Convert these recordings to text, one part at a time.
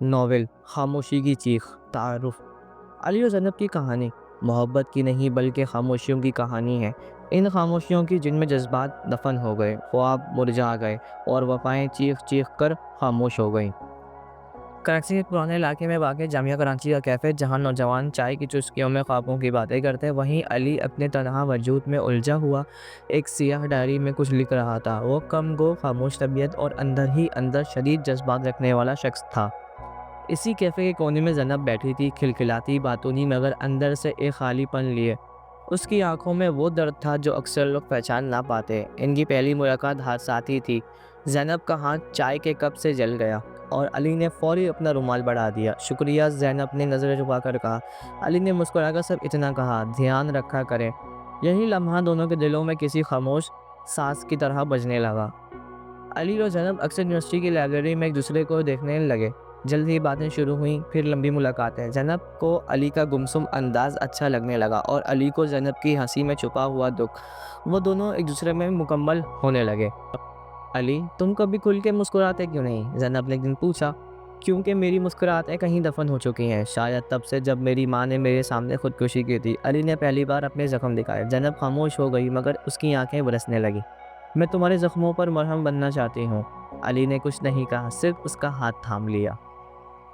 Novel خاموشی کی چیخ تعارف علی اور زینب کی کہانی محبت کی نہیں بلکہ خاموشیوں کی کہانی ہے۔ ان خاموشیوں کی جن میں جذبات دفن ہو گئے، خواب مرجھا گئے اور وفائیں چیخ چیخ کر خاموش ہو گئیں۔ کراچی کے پرانے علاقے میں واقع جامعہ کراچی کا کیفے، جہاں نوجوان چائے کی چسکیوں میں خوابوں کی باتیں کرتے، وہیں علی اپنے تنہا وجود میں الجھا ہوا ایک سیاہ ڈائری میں کچھ لکھ رہا تھا۔ وہ کم گو، خاموش طبیعت اور اندر ہی اندر شدید جذبات رکھنے والا شخص تھا۔ اسی کیفے کے کونے میں زینب بیٹھی تھی، کھلکھلاتی باتوں نہیں مگر اندر سے ایک خالی پن لیے۔ اس کی آنکھوں میں وہ درد تھا جو اکثر لوگ پہچان نہ پاتے۔ ان کی پہلی ملاقات حادثاتی تھی۔ زینب کا ہاتھ چائے کے کپ سے جل گیا اور علی نے فوری اپنا رومال بڑھا دیا۔ شکریہ، زینب نے نظریں جھکا کر کہا۔ علی نے مسکرا کر صرف اتنا کہا، دھیان رکھا کریں۔ یہی لمحہ دونوں کے دلوں میں کسی خاموش ساز کی طرح بجنے لگا۔ علی اور زینب اکثر یونیورسٹی کی لائبریری میں ایک دوسرے کو دیکھنے لگے۔ جلد ہی باتیں شروع ہوئیں، پھر لمبی ملاقاتیں۔ زینب کو علی کا گمسم انداز اچھا لگنے لگا اور علی کو زینب کی ہنسی میں چھپا ہوا دکھ۔ وہ دونوں ایک دوسرے میں مکمل ہونے لگے۔ علی، تم کبھی کھل کے مسکراتے کیوں نہیں؟ زینب نے ایک دن پوچھا۔ کیونکہ میری مسکراہٹیں کہیں دفن ہو چکی ہیں، شاید تب سے جب میری ماں نے میرے سامنے خودکشی کی تھی۔ علی نے پہلی بار اپنے زخم دکھائے۔ زینب خاموش ہو گئی مگر اس کی آنکھیں برسنے لگی۔ میں تمہارے زخموں پر مرہم بننا چاہتی ہوں۔ علی نے کچھ نہیں کہا، صرف اس کا ہاتھ تھام لیا۔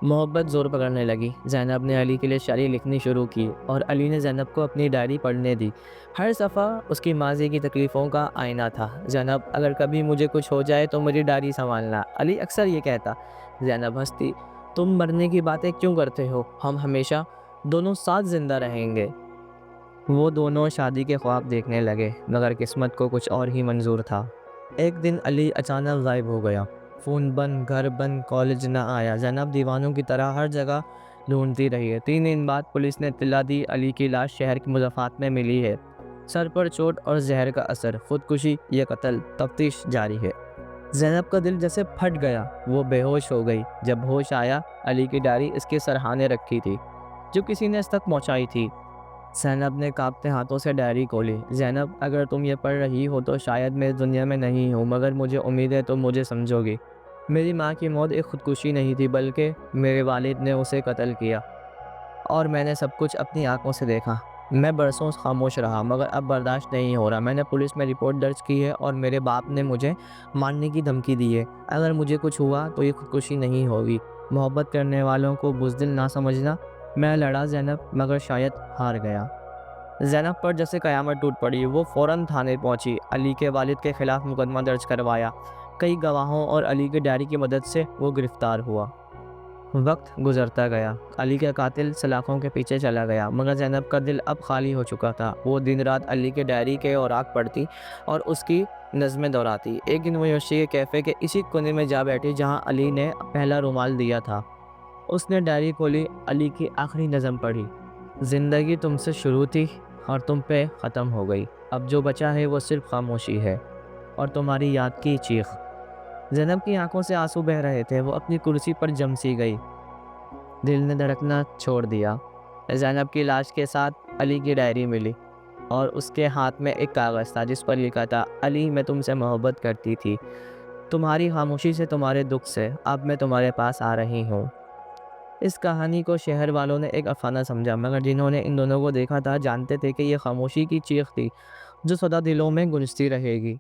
محبت زور پکڑنے لگی۔ زینب نے علی کے لیے شاعری لکھنی شروع کی اور علی نے زینب کو اپنی ڈائری پڑھنے دی۔ ہر صفحہ اس کی ماضی کی تکلیفوں کا آئینہ تھا۔ زینب، اگر کبھی مجھے کچھ ہو جائے تو میری ڈائری سنبھالنا، علی اکثر یہ کہتا۔ زینب ہنستی۔ تم مرنے کی باتیں کیوں کرتے ہو؟ ہم ہمیشہ دونوں ساتھ زندہ رہیں گے۔ وہ دونوں شادی کے خواب دیکھنے لگے مگر قسمت کو کچھ اور ہی منظور تھا۔ ایک دن علی اچانک غائب ہو گیا۔ فون بند، گھر بند، کالج نہ آیا۔ زینب دیوانوں کی طرح ہر جگہ ڈھونڈتی رہی ہے۔ 3 دن بعد پولیس نے اطلاع دی، علی کی لاش شہر کے مضافات میں ملی ہے۔ سر پر چوٹ اور زہر کا اثر، خودکشی یا قتل، تفتیش جاری ہے۔ زینب کا دل جیسے پھٹ گیا، وہ بے ہوش ہو گئی۔ جب ہوش آیا، علی کی ڈائری اس کے سرہانے رکھی تھی جو کسی نے اس تک پہنچائی تھی۔ زینب نے کانپتے ہاتھوں سے ڈائری کھولی۔ زینب، اگر تم یہ پڑھ رہی ہو تو شاید میں اس دنیا میں نہیں ہوں، مگر مجھے امید ہے تم مجھے سمجھو گی۔ میری ماں کی موت ایک خودکشی نہیں تھی بلکہ میرے والد نے اسے قتل کیا اور میں نے سب کچھ اپنی آنکھوں سے دیکھا۔ میں برسوں خاموش رہا مگر اب برداشت نہیں ہو رہا۔ میں نے پولیس میں رپورٹ درج کی ہے اور میرے باپ نے مجھے مارنے کی دھمکی دی ہے۔ اگر مجھے کچھ ہوا تو یہ خودکشی نہیں ہوگی۔ محبت کرنے والوں کو بزدل نہ سمجھنا۔ میں لڑا زینب مگر شاید ہار گیا۔ زینب پر جیسے قیامت ٹوٹ پڑی۔ وہ فوراً تھانے پہنچی، علی کے والد کے خلاف مقدمہ درج کروایا۔ کئی گواہوں اور علی کی ڈائری کی مدد سے وہ گرفتار ہوا۔ وقت گزرتا گیا، علی کا قاتل سلاخوں کے پیچھے چلا گیا مگر زینب کا دل اب خالی ہو چکا تھا۔ وہ دن رات علی کے ڈائری کے اوراق پڑھتی اور اس کی نظمیں دہراتی۔ ایک دن وہ یونیورسٹی کے کیفے کے اسی کونے میں جا بیٹھی جہاں علی نے پہلا رومال دیا تھا۔ اس نے ڈائری کھولی، علی کی آخری نظم پڑھی۔ زندگی تم سے شروع تھی اور تم پہ ختم ہو گئی۔ اب جو بچا ہے وہ صرف خاموشی ہے اور تمہاری یاد کی چیخ۔ زینب کی آنکھوں سے آنسو بہہ رہے تھے، وہ اپنی کرسی پر جم سی گئی۔ دل نے دھڑکنا چھوڑ دیا۔ زینب کی لاش کے ساتھ علی کی ڈائری ملی اور اس کے ہاتھ میں ایک کاغذ تھا جس پر لکھا تھا، علی، میں تم سے محبت کرتی تھی، تمہاری خاموشی سے، تمہارے دکھ سے، اب میں تمہارے پاس آ رہی ہوں۔ اس کہانی کو شہر والوں نے ایک افسانہ سمجھا مگر جنہوں نے ان دونوں کو دیکھا تھا جانتے تھے کہ یہ خاموشی کی چیخ تھی جو سدا دلوں میں گونجتی رہے گی۔